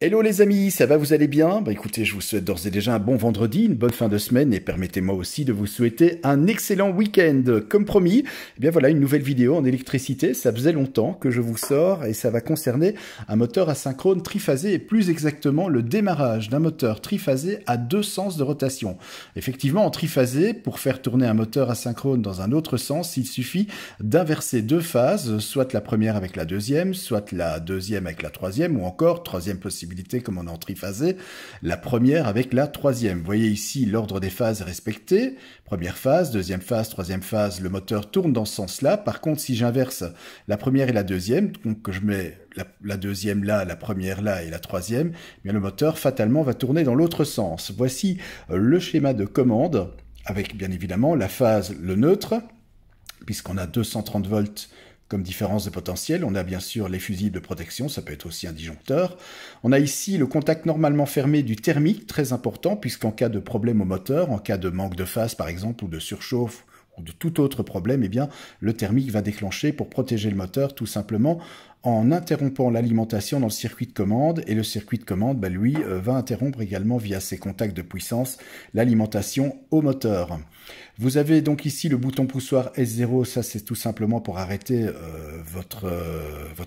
Hello les amis, ça va, vous allez bien? Bah écoutez, je vous souhaite d'ores et déjà un bon vendredi, une bonne fin de semaine et permettez-moi aussi de vous souhaiter un excellent week-end. Comme promis, eh bien voilà une nouvelle vidéo en électricité, ça faisait longtemps que je vous sors et ça va concerner un moteur asynchrone triphasé et plus exactement le démarrage d'un moteur triphasé à deux sens de rotation. Effectivement, en triphasé, pour faire tourner un moteur asynchrone dans un autre sens, il suffit d'inverser deux phases, soit la première avec la deuxième, soit la deuxième avec la troisième ou encore, troisième possibilité, comme on est en triphasé, la première avec la troisième. Vous voyez ici l'ordre des phases respecté. Première phase, deuxième phase, troisième phase, le moteur tourne dans ce sens-là. Par contre, si j'inverse la première et la deuxième, donc que je mets la deuxième là, la première là et la troisième, eh bien le moteur fatalement va tourner dans l'autre sens. Voici le schéma de commande avec bien évidemment la phase, le neutre, puisqu'on a 230 volts comme différence de potentiel. On a bien sûr les fusibles de protection, ça peut être aussi un disjoncteur. On a ici le contact normalement fermé du thermique, très important, puisqu'en cas de problème au moteur, en cas de manque de phase par exemple, ou de surchauffe, ou de tout autre problème, eh bien, le thermique va déclencher pour protéger le moteur tout simplement en interrompant l'alimentation dans le circuit de commande. Et le circuit de commande, lui, va interrompre également via ses contacts de puissance l'alimentation au moteur. Vous avez donc ici le bouton poussoir S0, ça c'est tout simplement pour arrêter votre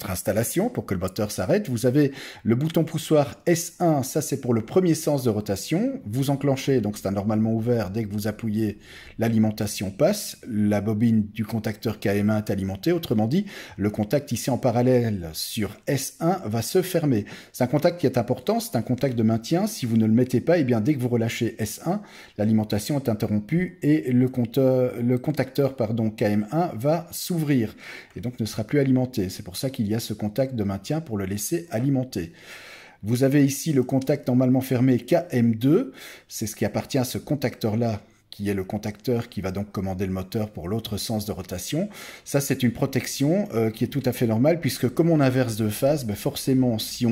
installation, pour que le moteur s'arrête. Vous avez le bouton poussoir S1, ça c'est pour le premier sens de rotation. Vous enclenchez, donc c'est normalement ouvert, dès que vous appuyez, l'alimentation passe. La bobine du contacteur KM1 est alimentée, autrement dit, le contact ici en parallèle sur S1 va se fermer. C'est un contact qui est important, c'est un contact de maintien. Si vous ne le mettez pas, eh bien dès que vous relâchez S1, l'alimentation est interrompue et le contacteur KM1 va s'ouvrir et donc ne sera plus alimenté. C'est pour ça qu'il y a ce contact de maintien pour le laisser alimenter. Vous avez ici le contact normalement fermé KM2, c'est ce qui appartient à ce contacteur-là, qui est le contacteur qui va donc commander le moteur pour l'autre sens de rotation. Ça, c'est une protection qui est tout à fait normale, puisque comme on inverse deux phases, forcément, si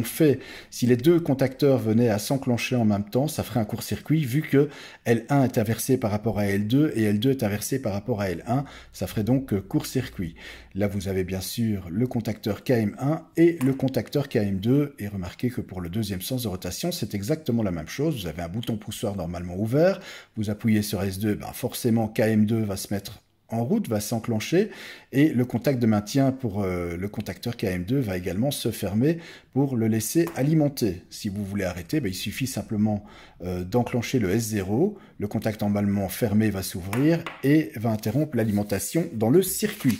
les deux contacteurs venaient à s'enclencher en même temps, ça ferait un court-circuit, vu que L1 est inversé par rapport à L2 et L2 est inversé par rapport à L1, ça ferait donc court-circuit. Là, vous avez bien sûr le contacteur KM1 et le contacteur KM2, et remarquez que pour le deuxième sens de rotation, c'est exactement la même chose. Vous avez un bouton poussoir normalement ouvert, vous appuyez sur S2, forcément KM2 va se mettre en route, va s'enclencher, et le contact de maintien pour le contacteur KM2 va également se fermer pour le laisser alimenter. Si vous voulez arrêter, il suffit simplement d'enclencher le S0, le contact normalement fermé va s'ouvrir et va interrompre l'alimentation dans le circuit.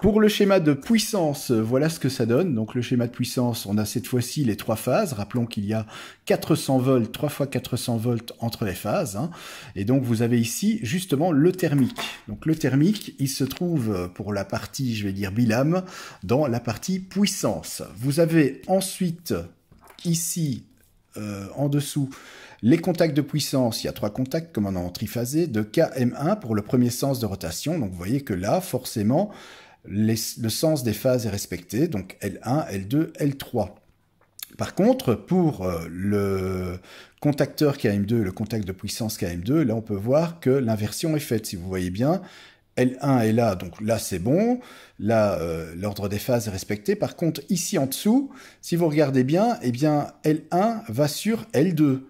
Pour le schéma de puissance, voilà ce que ça donne. Donc le schéma de puissance, on a cette fois-ci les trois phases. Rappelons qu'il y a 400 volts, 3 fois 400 volts entre les phases. Et donc vous avez ici justement le thermique. Donc le thermique, il se trouve pour la partie, je vais dire bilame, dans la partie puissance. Vous avez ensuite ici, en dessous, les contacts de puissance. Il y a trois contacts, comme on a en triphasé, de KM1 pour le premier sens de rotation. Donc vous voyez que là, forcément, le sens des phases est respecté, donc L1, L2, L3. Par contre, pour le contacteur KM2, le contact de puissance KM2, là on peut voir que l'inversion est faite. Si vous voyez bien, L1 est là, donc là c'est bon, là l'ordre des phases est respecté. Par contre, ici en dessous, si vous regardez bien, eh bien L1 va sur L2.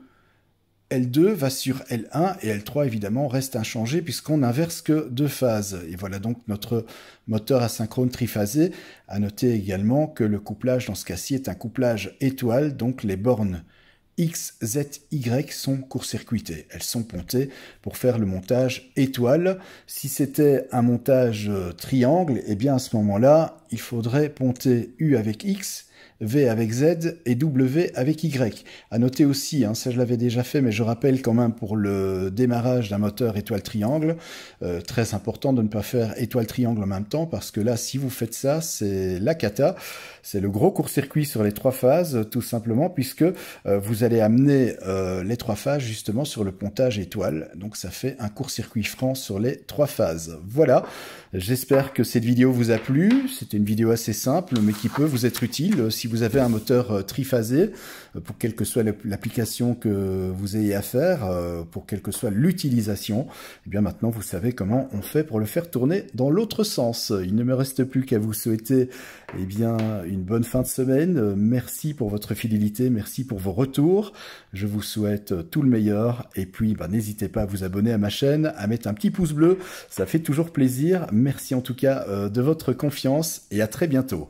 L2 va sur L1 et L3 évidemment reste inchangé puisqu'on n'inverse que deux phases. Et voilà donc notre moteur asynchrone triphasé. À noter également que le couplage dans ce cas-ci est un couplage étoile, donc les bornes X, Z, Y sont court-circuitées. Elles sont pontées pour faire le montage étoile. Si c'était un montage triangle, eh bien à ce moment-là, il faudrait ponter U avec X, V avec Z et W avec Y. À noter aussi, ça je l'avais déjà fait, mais je rappelle quand même pour le démarrage d'un moteur étoile-triangle, très important de ne pas faire étoile-triangle en même temps, parce que là, si vous faites ça, c'est la cata. C'est le gros court-circuit sur les trois phases, tout simplement, puisque vous allez amener les trois phases justement sur le pontage étoile. Donc ça fait un court-circuit franc sur les trois phases. Voilà, j'espère que cette vidéo vous a plu. C'était une vidéo assez simple, mais qui peut vous être utile si si vous avez un moteur triphasé, pour quelle que soit l'application que vous ayez à faire, pour quelle que soit l'utilisation, eh bien maintenant vous savez comment on fait pour le faire tourner dans l'autre sens. Il ne me reste plus qu'à vous souhaiter eh bien une bonne fin de semaine. Merci pour votre fidélité, merci pour vos retours. Je vous souhaite tout le meilleur et puis n'hésitez pas à vous abonner à ma chaîne, à mettre un petit pouce bleu, ça fait toujours plaisir. Merci en tout cas de votre confiance et à très bientôt.